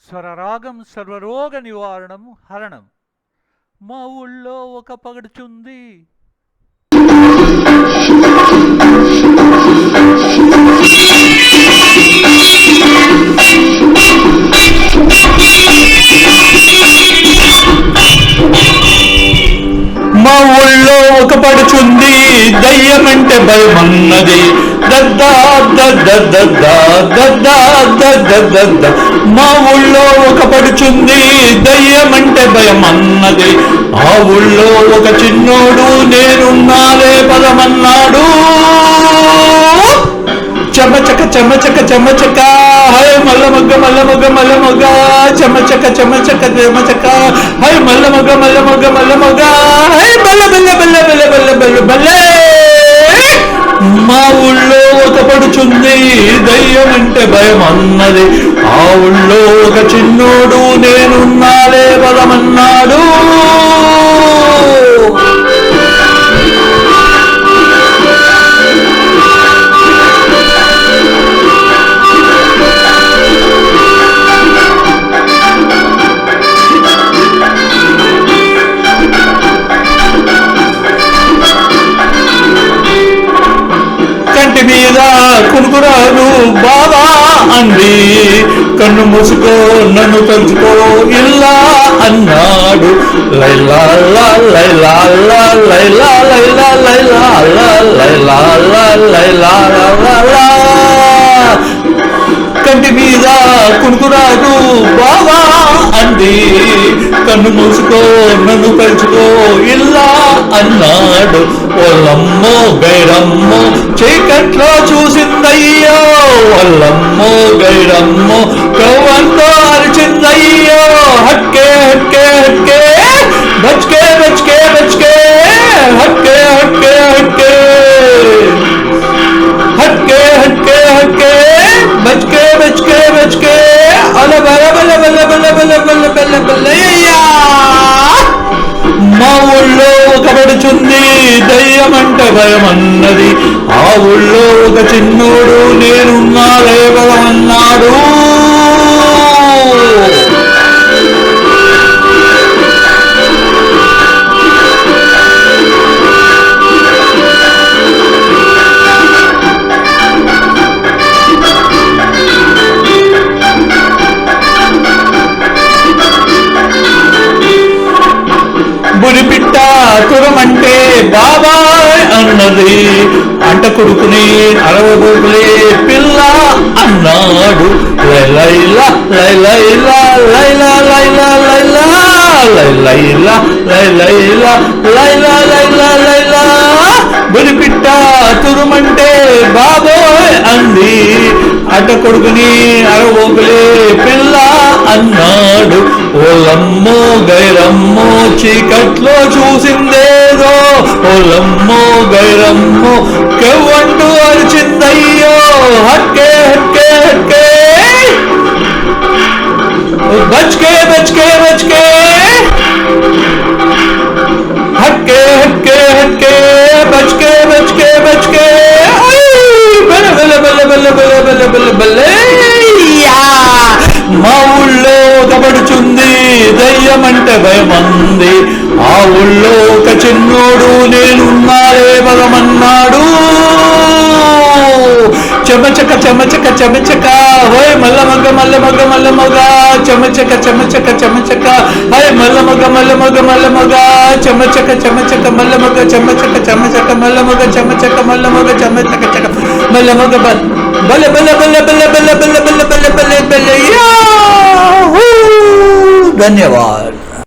స్వరరాగం సర్వరోగ నివారణం హరణం. మా ఊళ్ళో ఒక పగడుచుంది. మా ఊళ్ళో ఒక పడుచుంది, దయ్యమంటే భయమన్నది. దద్దా దద్ద దద్దా దద్దా దద్ద దద్ద. మా ఊళ్ళో ఒక పడుచుంది, దయ్యమంటే భయమన్నది. ఆ ఊళ్ళో ఒక చిన్నోడు నేనున్నాలే పదమన్నాడు. చెమచక చెమచక చెమచక హై మల్ల మొగ్గ మల్ల మొగ్గ మల్ల మొగ్గ. చెమచక చెమచక చెమచక హై మల్ల మొగ్గ మల్ల మొగ్గ మల్ల మొగ్గ. హై బల్ల బల్ల బల్ల బల్ల బల్ల బల్ల బల్లే. మా ఊళ్ళో ఒక పడుచుంది, దయ్యం అంటే భయం అన్నది. ఆ ఊళ్ళో ఒక చిన్నోడు నేనున్నాలే పదమన్నాడు. కంటి మీద కునుకురాదు బాబా అంది. కన్ను మూసుకో నన్ను తలుచుకో ఇల్లా అన్నాడు. లైలా లైలా లైలా లైలా లైలా లైలా లైలా లైలా. కంటి మీద కునుకురాదు బాబా అంది. కన్ను మూసుకో నన్ను తలుచుకో ఇల్లా అన్నాడు. ఒల్లమ్మో గైరమ్మో చీకట్లో చూసిందయ్యో. ఒల్లమ్మో గైరమ్మో కవ్వంతో అరిచిందయ్యో. హక్కే హక్కే హక్కే బచ్కే బచ్కే బచ్కే. హక్కే హక్కే హక్కే హక్కే హక్కే హక్కే బచ్కే బచ్కే బచ్కే. అల బల బల బల బల బల బల బల బల్లయ్యా. మా ఊళ్ళో ఒక పడుచుంది, దయ్యమంటే భయమన్నది. ఆ ఊళ్ళో ఒక చిన్నోడు నేనున్నాలే భయమన్నాడు. బురిపిట్ట తురమంటే బాబాయ్ అన్నది. అంట కొడుకుని అరవగోగులే పిల్ల అన్నాడు. లైలా లైలా లైలా లైలా లైలా లైలా లైలా లైలా లైలా లైలా. బురిపిట్ట తురుమంటే బాబోయ్ అంది. అడ్డ కొడుకుని అరవోగులే పిల్ల అన్నాడు. ఓలమ్మో గైరమ్మో చీకట్లో చూసిందేదో. ఓలమ్మో గైరమ్మో కెవ్వంటూ అరిచిందయ్యో. హక్కే హక్కే హక్కే బచ్కే బచ్కే బచ్కే. హక్కే హక్కే హక్కే బచ్కే బచ్కే బచ్కే. బల్ల బల్ల బల్ల బల్ల బల్ల బల్ల బల్ల బల్లయ్యా. మా ఊళ్ళో ఒక పడుచుంది, దయ్యమంటే భయమంది. ఆ ఊళ్ళో ఒక చిన్నోడు నేనున్నాలే పదమన్నాడు. చెమచక చెమచక చెమచక హోయ్ మల్ల మగ్గ మల్ల మగ్గ మల్ల మగ. చెమచక చెమచక చెమచక హై మల్ల మగ్గ మల్ల మగ్గ మల్ల మగ. చెమచక చెమచక మల్ల మగ చెమచక చెమచక మల్ల మగ చెమచక మల్ల మగ చెమచక చక మల్ల మగ బల్ల బల్ల బల్ల బల్ల బల్ల బల్ల బల్ల బల్ల బల్ల బల్ల. ధన్యవాद.